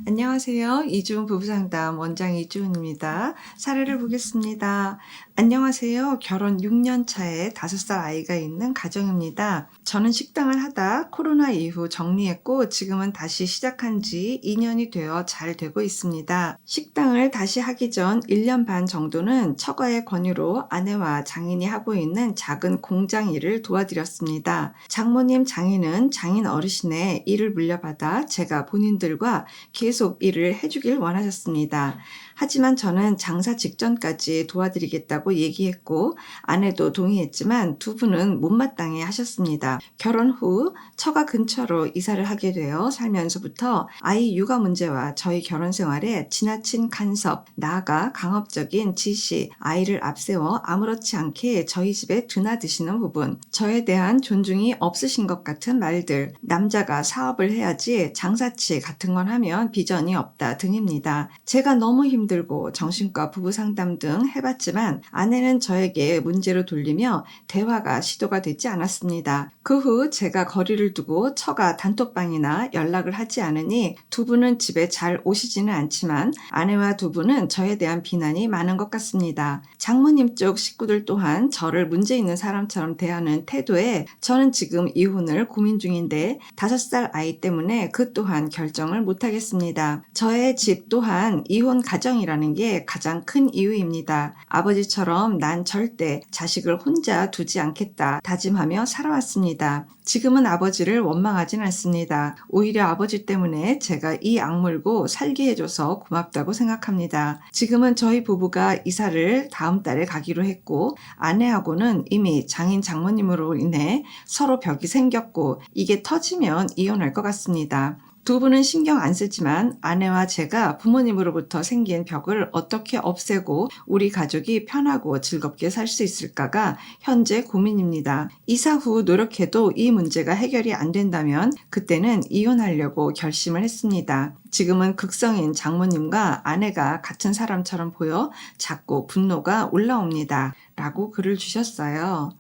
안녕하세요. 이주은 부부상담 원장 이주은입니다. 사례를 보겠습니다. 안녕하세요. 결혼 6년 차에 5살 아이가 있는 가정입니다. 저는 식당을 하다 코로나 이후 정리했고 지금은 다시 시작한 지 2년이 되어 잘 되고 있습니다. 식당을 다시 하기 전 1년 반 정도는 처가의 권유로 아내와 장인이 하고 있는 작은 공장 일을 도와드렸습니다. 장모님 장인은 장인 어르신의 일을 물려받아 제가 본인들과 계속 일을 해주길 원하셨습니다. 하지만 저는 장사 직전까지 도와드리겠다고 얘기했고 아내도 동의했지만 두 분은 못마땅해 하셨습니다. 결혼 후 처가 근처로 이사를 하게 되어 살면서부터 아이 육아 문제와 저희 결혼 생활에 지나친 간섭, 나아가 강압적인 지시, 아이를 앞세워 아무렇지 않게 저희 집에 드나드시는 부분, 저에 대한 존중이 없으신 것 같은 말들, 남자가 사업을 해야지 장사치 같은 건 하면 비전이 없다 등입니다. 제가 너무 힘들고 정신과 부부 상담 등 해봤지만 아내는 저에게 문제로 돌리며 대화가 시도가 되지 않았습니다. 그 후 제가 거리를 두고 처가 단톡방이나 연락을 하지 않으니 두 분은 집에 잘 오시지는 않지만 아내와 두 분은 저에 대한 비난이 많은 것 같습니다. 장모님 쪽 식구들 또한 저를 문제 있는 사람처럼 대하는 태도에 저는 지금 이혼을 고민 중인데 5살 아이 때문에 그 또한 결정을 못하겠습니다. 저의 집 또한 이혼 가정이라는 게 가장 큰 이유입니다. 아버지처럼 난 절대 자식을 혼자 두지 않겠다 다짐하며 살아왔습니다. 지금은 아버지를 원망하진 않습니다. 오히려 아버지 때문에 제가 이 악물고 살게 해줘서 고맙다고 생각합니다. 지금은 저희 부부가 이사를 다음 달에 가기로 했고 아내하고는 이미 장인 장모님으로 인해 서로 벽이 생겼고 이게 터지면 이혼할 것 같습니다. 두 분은 신경 안 쓰지만 아내와 제가 부모님으로부터 생긴 벽을 어떻게 없애고 우리 가족이 편하고 즐겁게 살 수 있을까가 현재 고민입니다. 이사 후 노력해도 이 문제가 해결이 안 된다면 그때는 이혼하려고 결심을 했습니다. 지금은 극성인 장모님과 아내가 같은 사람처럼 보여 자꾸 분노가 올라옵니다. 라고 글을 주셨어요.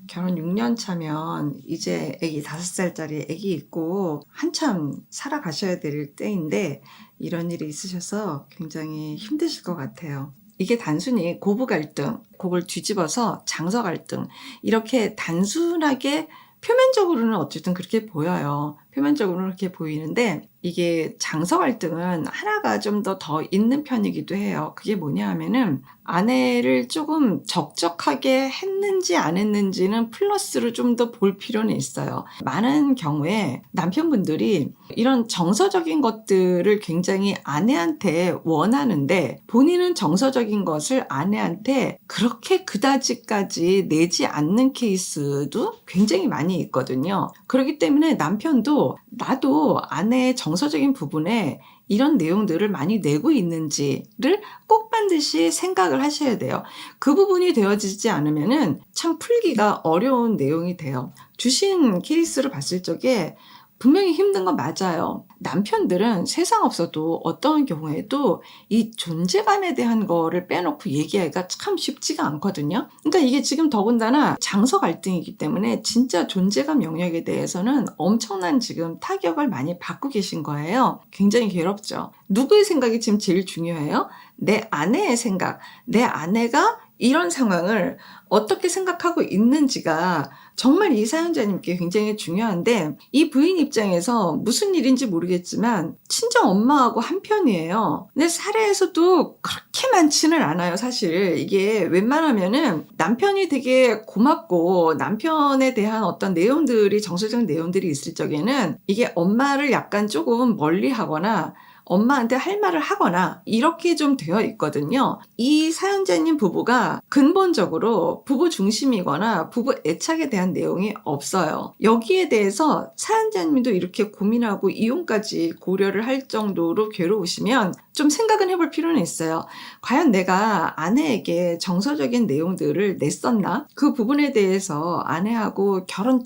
결혼 6년 차면 이제 아기 5살짜리 아기 있고 한참 살아가셔야 될 때인데 이런 일이 있으셔서 굉장히 힘드실 것 같아요. 이게 단순히 고부 갈등, 그걸 뒤집어서 장서 갈등 이렇게 단순하게 표면적으로는 어쨌든 그렇게 보여요. 표면적으로는 그렇게 보이는데 이게 장서 갈등은 하나가 좀 더 있는 편이기도 해요. 그게 뭐냐 하면은 아내를 조금 적적하게 했는지 안 했는지는 플러스로 좀 더 볼 필요는 있어요. 많은 경우에 남편분들이 이런 정서적인 것들을 굉장히 아내한테 원하는데 본인은 정서적인 것을 아내한테 그렇게 그다지까지 내지 않는 케이스도 굉장히 많이 있거든요. 그렇기 때문에 남편도 나도 아내의 정서적인 부분에 이런 내용들을 많이 내고 있는지를 꼭 반드시 생각을 하셔야 돼요. 그 부분이 되어지지 않으면은 참 풀기가 어려운 내용이 돼요. 주신 케이스를 봤을 적에 분명히 힘든 건 맞아요. 남편들은 세상 없어도 어떤 경우에도 이 존재감에 대한 거를 빼놓고 얘기하기가 참 쉽지가 않거든요. 그러니까 이게 지금 더군다나 장서 갈등이기 때문에 진짜 존재감 영역에 대해서는 엄청난 지금 타격을 많이 받고 계신 거예요. 굉장히 괴롭죠. 누구의 생각이 지금 제일 중요해요? 내 아내의 생각. 내 아내가 이런 상황을 어떻게 생각하고 있는지가 정말 이 사연자님께 굉장히 중요한데 이 부인 입장에서 무슨 일인지 모르겠지만 친정 엄마하고 한 편이에요. 근데 사례에서도 그렇게 많지는 않아요. 사실 이게 웬만하면은 남편이 되게 고맙고 남편에 대한 어떤 내용들이 정서적 내용들이 있을 적에는 이게 엄마를 약간 조금 멀리하거나 엄마한테 할 말을 하거나 이렇게 좀 되어 있거든요. 이 사연자님 부부가 근본적으로 부부 중심이거나 부부 애착에 대한 내용이 없어요. 여기에 대해서 사연자님도 이렇게 고민하고 이혼까지 고려를 할 정도로 괴로우시면 좀 생각은 해볼 필요는 있어요. 과연 내가 아내에게 정서적인 내용들을 냈었나? 그 부분에 대해서 아내하고 결혼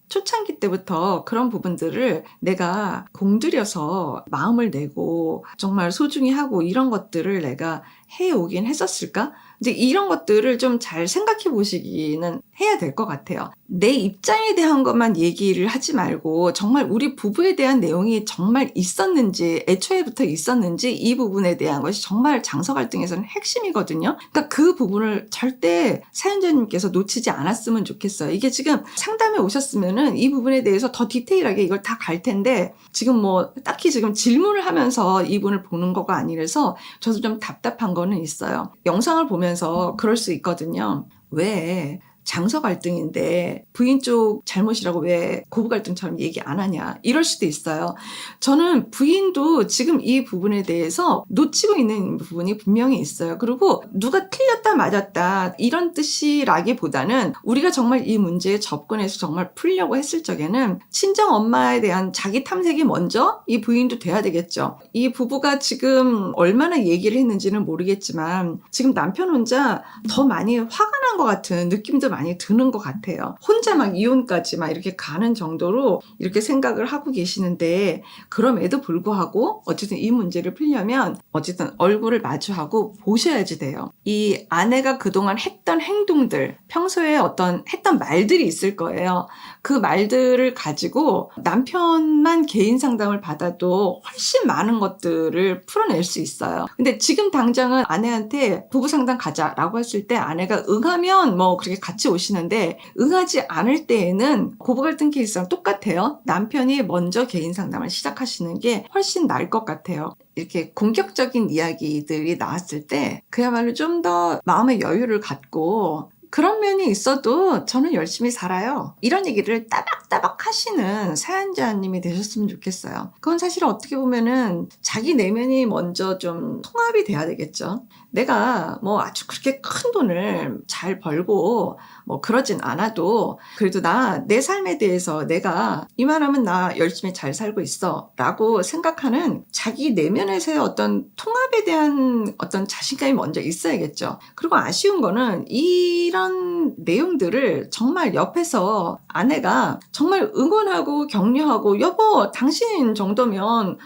초창기 때부터 그런 부분들을 내가 공들여서 마음을 내고 정말 소중히 하고 이런 것들을 내가 해오긴 했었을까? 이제 이런 것들을 좀 잘 생각해 보시기는 해야 될 것 같아요. 내 입장에 대한 것만 얘기를 하지 말고 정말 우리 부부에 대한 내용이 정말 있었는지, 애초에부터 있었는지 이 부분에 대한 것이 정말 장서 갈등에서는 핵심이거든요. 그러니까 그 부분을 절대 사연자님께서 놓치지 않았으면 좋겠어요. 이게 지금 상담에 오셨으면은 이 부분에 대해서 더 디테일하게 이걸 다 갈 텐데 지금 뭐 딱히 지금 질문을 하면서 이분을 보는 거가 아니라서 저도 좀 답답한 거는 있어요. 영상을 보면서 그럴 수 있거든요. 왜 장서 갈등인데 부인 쪽 잘못이라고 왜 고부 갈등처럼 얘기 안 하냐, 이럴 수도 있어요. 저는 부인도 지금 이 부분에 대해서 놓치고 있는 부분이 분명히 있어요. 그리고 누가 틀렸다 맞았다 이런 뜻이라기보다는 우리가 정말 이 문제에 접근해서 정말 풀려고 했을 적에는 친정 엄마에 대한 자기 탐색이 먼저 이 부인도 돼야 되겠죠. 이 부부가 지금 얼마나 얘기를 했는지는 모르겠지만 지금 남편 혼자 더 많이 화가 난 것 같은 느낌도 많이 드는 것 같아요. 혼자 막 이혼까지 막 이렇게 가는 정도로 이렇게 생각을 하고 계시는데, 그럼에도 불구하고 어쨌든 이 문제를 풀려면 어쨌든 얼굴을 마주하고 보셔야지 돼요. 이 아내가 그동안 했던 행동들, 평소에 어떤 했던 말들이 있을 거예요. 그 말들을 가지고 남편만 개인 상담을 받아도 훨씬 많은 것들을 풀어낼 수 있어요. 근데 지금 당장은 아내한테 부부 상담 가자라고 했을 때 아내가 응하면 뭐 그렇게 같이 오시는데, 응하지 않을 때에는 고부 갈등 케이스랑 똑같아요. 남편이 먼저 개인 상담을 시작하시는 게 훨씬 나을 것 같아요. 이렇게 공격적인 이야기들이 나왔을 때 그야말로 좀 더 마음의 여유를 갖고, 그런 면이 있어도 저는 열심히 살아요, 이런 얘기를 따박따박 하시는 사연자님이 되셨으면 좋겠어요. 그건 사실 어떻게 보면은 자기 내면이 먼저 좀 통합이 돼야 되겠죠. 내가 뭐 아주 그렇게 큰 돈을 잘 벌고 뭐 그러진 않아도 그래도 내 삶에 대해서 내가 이만하면 나 열심히 잘 살고 있어 라고 생각하는 자기 내면에서의 어떤 통합에 대한 어떤 자신감이 먼저 있어야겠죠. 그리고 아쉬운 거는 이런 내용들을 정말 옆에서 아내가 정말 응원하고 격려하고, 여보 당신 정도면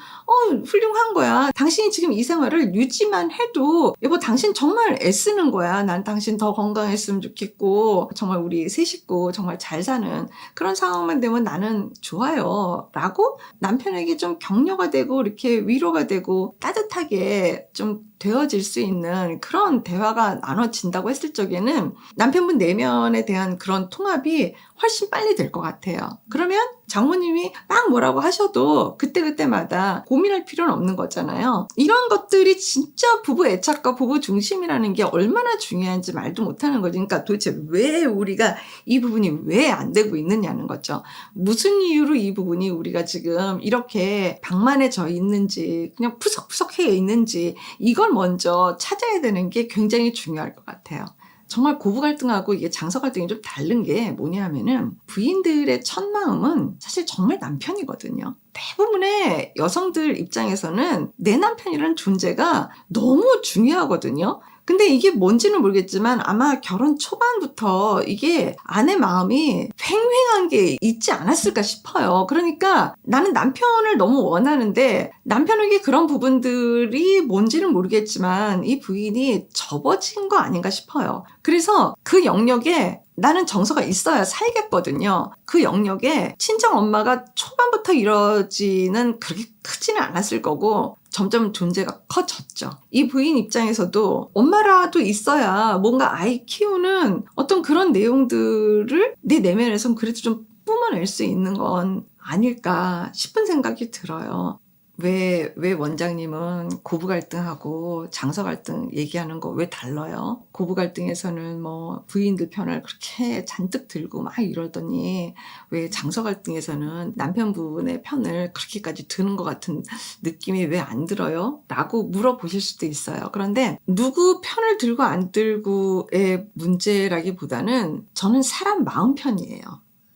훌륭한 거야, 당신이 지금 이 생활을 유지만 해도 여보 당신 정말 애쓰는 거야, 난 당신 더 건강했으면 좋겠고 정말 우리 세 식구 정말 잘 사는 그런 상황만 되면 나는 좋아요 라고 남편에게 좀 격려가 되고 이렇게 위로가 되고 따뜻하게 좀 되어질 수 있는 그런 대화가 나눠진다고 했을 적에는 남편분 내면에 대한 그런 통합이 훨씬 빨리 될 것 같아요. 그러면 장모님이 막 뭐라고 하셔도 그때그때마다 고민할 필요는 없는 거잖아요. 이런 것들이 진짜 부부 애착과 부부 중심이라는 게 얼마나 중요한지 말도 못하는 거죠. 그러니까 도대체 왜 우리가 이 부분이 왜 안 되고 있느냐는 거죠. 무슨 이유로 이 부분이 우리가 지금 이렇게 방만해져 있는지, 그냥 푸석푸석해 있는지, 이걸 먼저 찾아야 되는 게 굉장히 중요할 것 같아요. 정말 고부 갈등하고 이게 장서 갈등이 좀 다른 게 뭐냐면은, 부인들의 첫 마음은 사실 정말 남편이거든요. 대부분의 여성들 입장에서는 내 남편이라는 존재가 너무 중요하거든요. 근데 이게 뭔지는 모르겠지만 아마 결혼 초반부터 이게 아내 마음이 횡횡한 게 있지 않았을까 싶어요. 그러니까 나는 남편을 너무 원하는데 남편에게 그런 부분들이 뭔지는 모르겠지만 이 부인이 접어진 거 아닌가 싶어요. 그래서 그 영역에 나는 정서가 있어야 살겠거든요. 그 영역에 친정 엄마가 초반부터 이러지는 그렇게 크지는 않았을 거고 점점 존재가 커졌죠. 이 부인 입장에서도 엄마라도 있어야 뭔가 아이 키우는 어떤 그런 내용들을 내 내면에선 그래도 좀 뿜어낼 수 있는 건 아닐까 싶은 생각이 들어요. 왜 원장님은 고부 갈등하고 장서 갈등 얘기하는 거 왜 달라요? 고부 갈등에서는 뭐 부인들 편을 그렇게 잔뜩 들고 막 이러더니 왜 장서 갈등에서는 남편분의 편을 그렇게까지 드는 것 같은 느낌이 왜 안 들어요? 라고 물어보실 수도 있어요. 그런데 누구 편을 들고 안 들고의 문제라기보다는 저는 사람 마음 편이에요.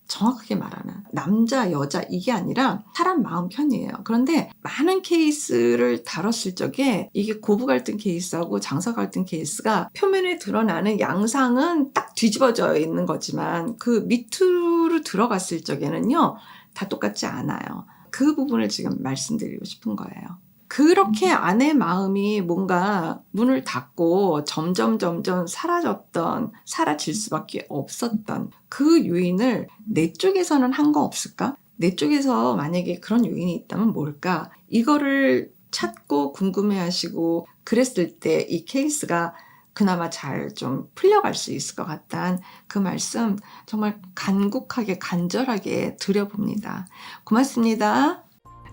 정확하게 말하는 남자 여자 이게 아니라 사람 마음 편이에요. 그런데 많은 케이스를 다뤘을 적에 이게 고부 갈등 케이스하고 장서 갈등 케이스가 표면에 드러나는 양상은 딱 뒤집어져 있는 거지만 그 밑으로 들어갔을 적에는요 다 똑같지 않아요. 그 부분을 지금 말씀드리고 싶은 거예요. 그렇게 아내 마음이 뭔가 문을 닫고 점점 사라졌던, 사라질 수밖에 없었던 그 요인을 내 쪽에서는 한 거 없을까? 내 쪽에서 만약에 그런 요인이 있다면 뭘까? 이거를 찾고 궁금해하시고 그랬을 때 이 케이스가 그나마 잘 좀 풀려갈 수 있을 것 같다는 그 말씀 정말 간곡하게 간절하게 드려봅니다. 고맙습니다.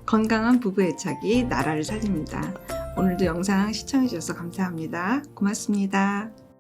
건강한 부부 애착이 나라를 살립니다. 오늘도 영상 시청해 주셔서 감사합니다. 고맙습니다.